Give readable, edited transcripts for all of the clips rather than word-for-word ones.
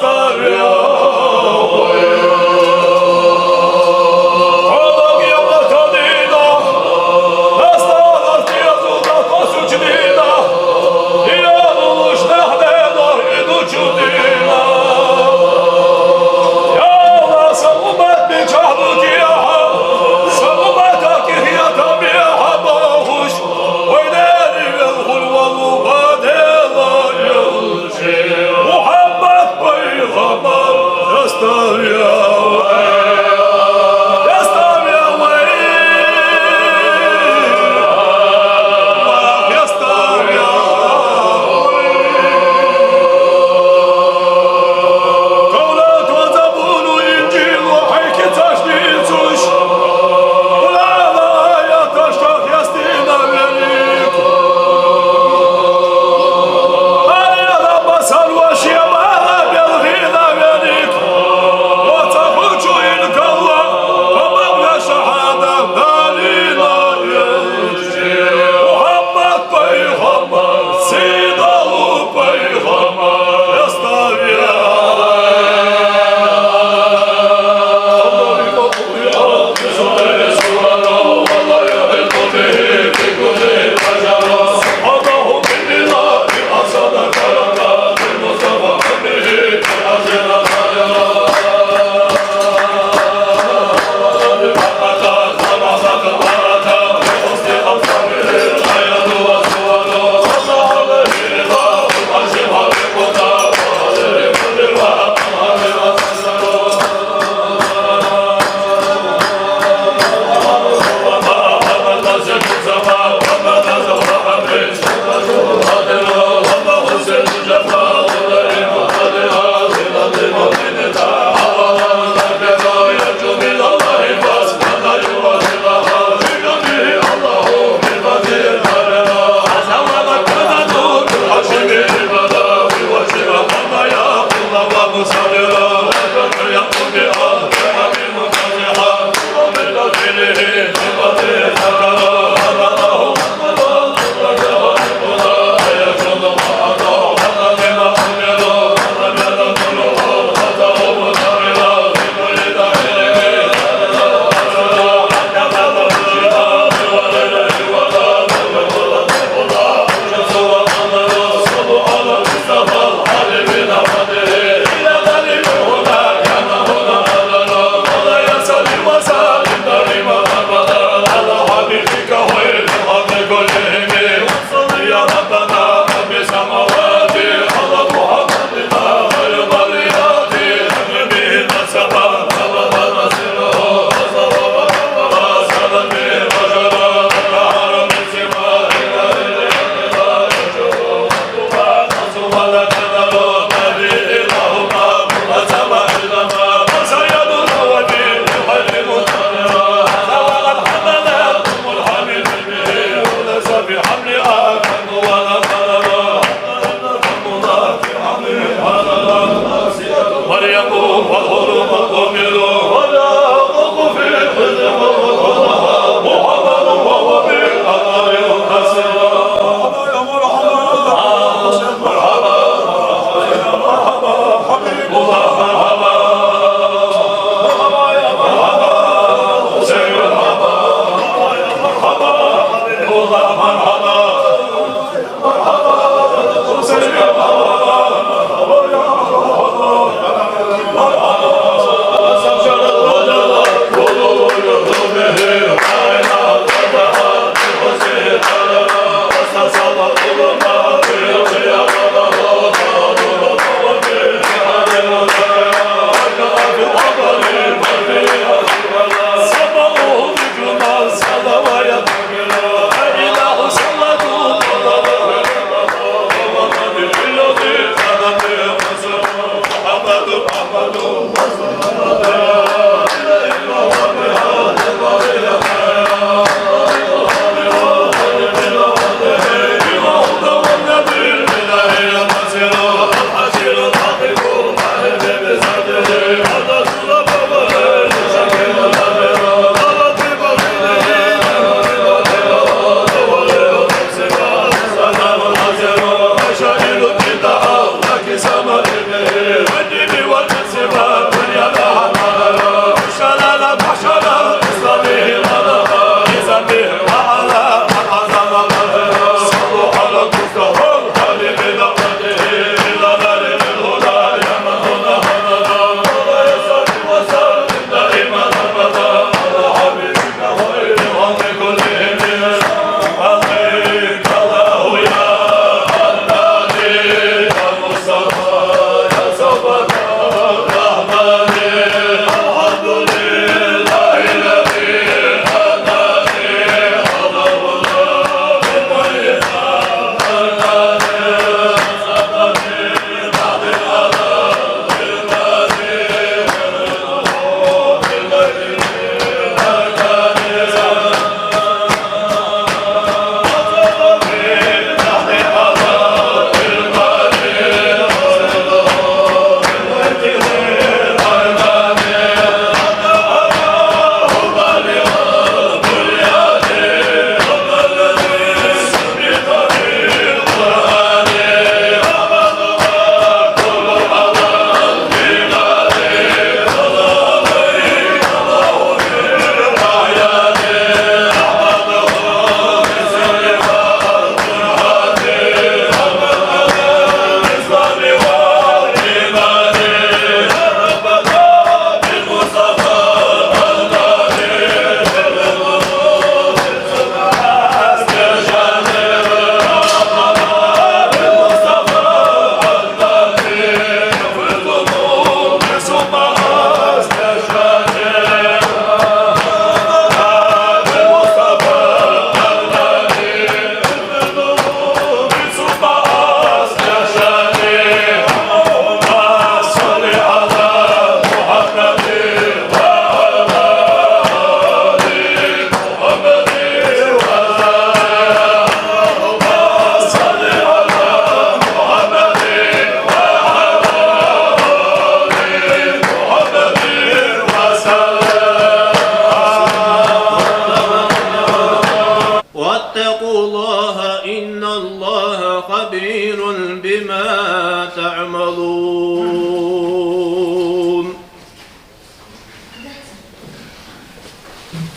Ставлю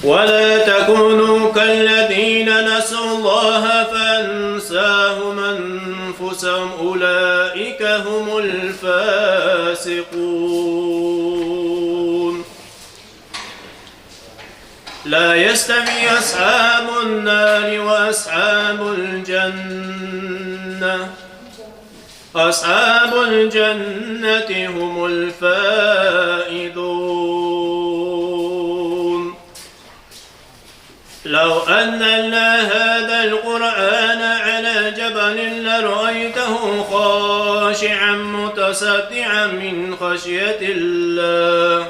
ولا تكونوا كالذين نسوا الله فأنساهم أنفسهم أولئك هم الفاسقون. لا يستوي أصحاب النار وأصحاب الجنة، أصحاب الجنة هم الفائزون. لو أنزلنا هذا القرآن على جبل لرأيته خاشعا متصدعا من خشية الله.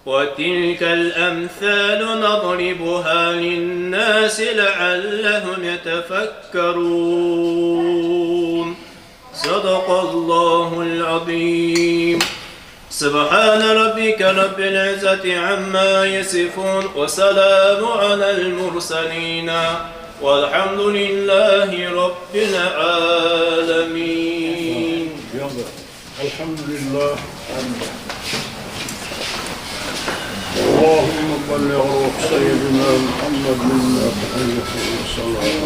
وتلك الأمثال نضربها للناس لعلهم يتفكرون. صدق الله العظيم. سبحان ربك رب العزة عما يصفون وسلام على المرسلين والحمد لله رب العالمين. الحمد لله. اللهم بلغ روح سيدنا محمد منا تحية وسلام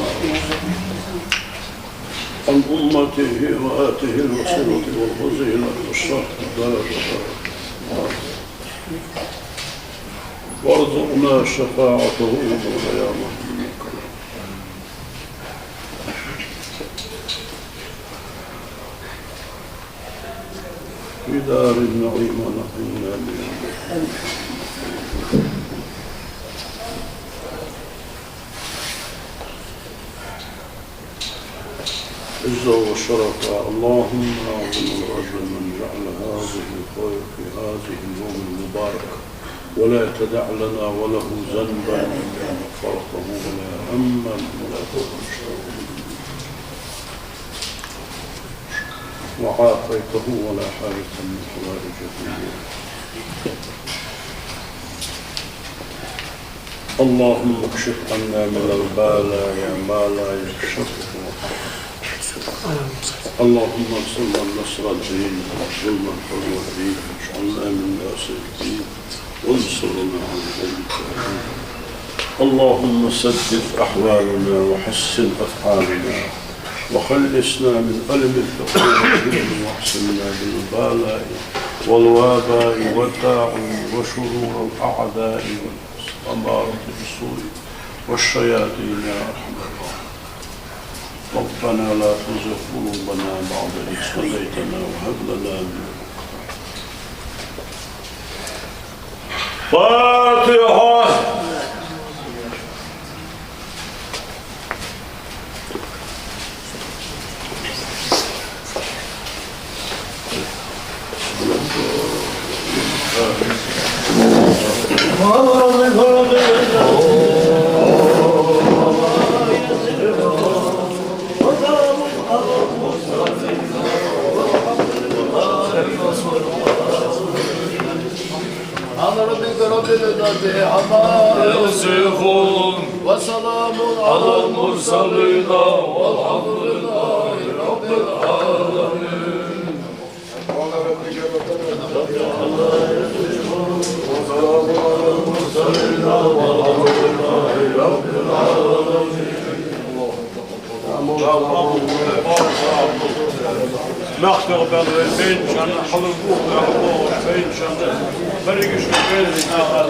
عن أمته وآته الوسيلة والفضيلة والشرف الدرجة وارزقنا شفاعته يوم القيامة في دار النعيم ونحن آمين. عز وشرف. اللهم أعظم الرجل من جعل هذه الخير في هذه اليوم المبارك ولا تدع لنا وله ذنبا إلا غفرته ولا هما ولا فرجته وعافيته ولا حاجة من حوائج الدنيا. اللهم اكشف عنا من البلايا ما لا يكشفه. اللهم انصرنا نصر الدين واظلمنا حلو الدين واجعلنا من ناصر الدين وانصرنا عن الكافرين. اللهم سدد احوالنا وحسن افعالنا وخلصنا من ألم الفقر واحسننا من البلاء والوباء والداعي وشرور الاعداء والاماره بالسوء والشياطين يا ارحم الراحمين. ربنا لا تزغ قلوبنا بعد إذ هديتنا وهب لنا من فاتحة. رب العزة عما يصفون وسلام على المرسلين والحمد لله رب العالمين. وسلام على المرسلين والحمد لله رب العالمين. مغفر بالبين شان حضروا يا الله بين شان فرق الشباب